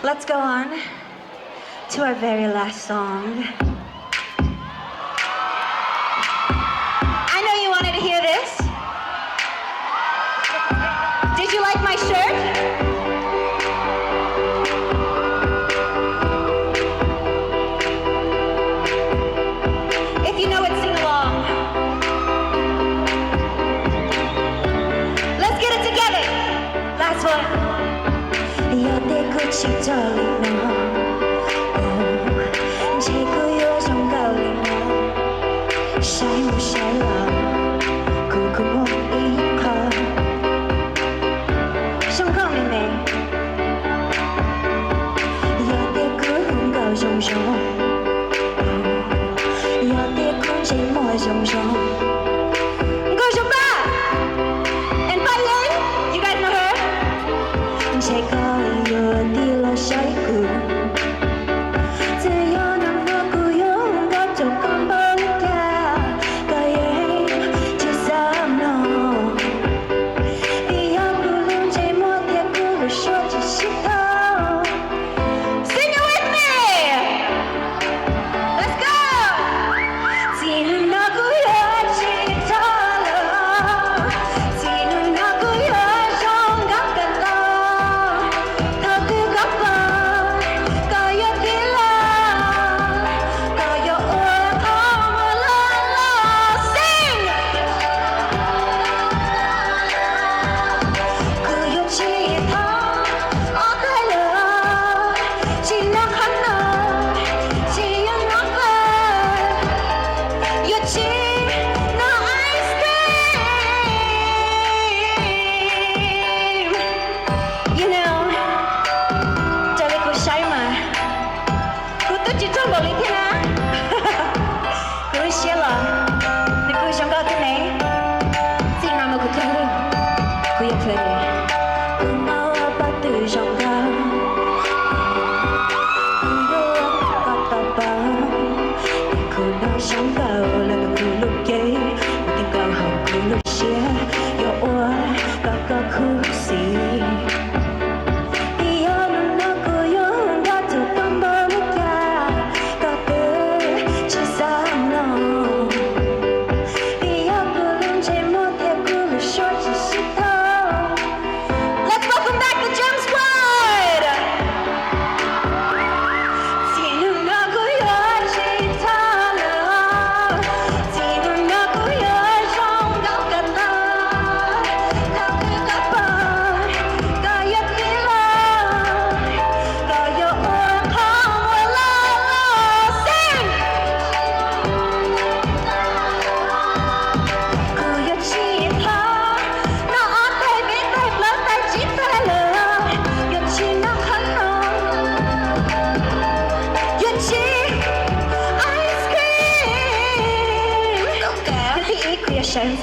Let's go on to our very last song. I know you wanted to hear this. Did you like my shirt? If you know it, sing along. Let's get it together. Last one. 여태껏이 떨리나 제구요 좀 걸리나 샤이무샤라 구구모 이커 성공이네 여태껏 거종종 여태껏 제모 종종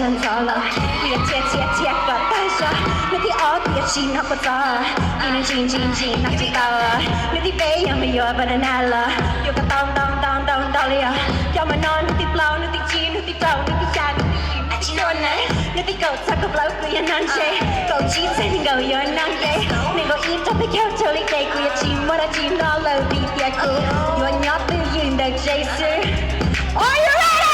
산살라 위에 채가 다셔 너희 어디에 지나보자 이는 진진진 낙지 따라 너희 배야면 여바는 날라 요가 다운 달려 야만 넌 너희 블라우 너희 진 너희 다우 너희 샤 아치 너네 너희 고차고 블라우 그야 난제 고치 세는 거 연낭제 내가 입탑에 켜털리 대구야 지뭐라지 널로 비비야고 요녀들 윤덕 제이스 Are you ready?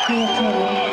Niente.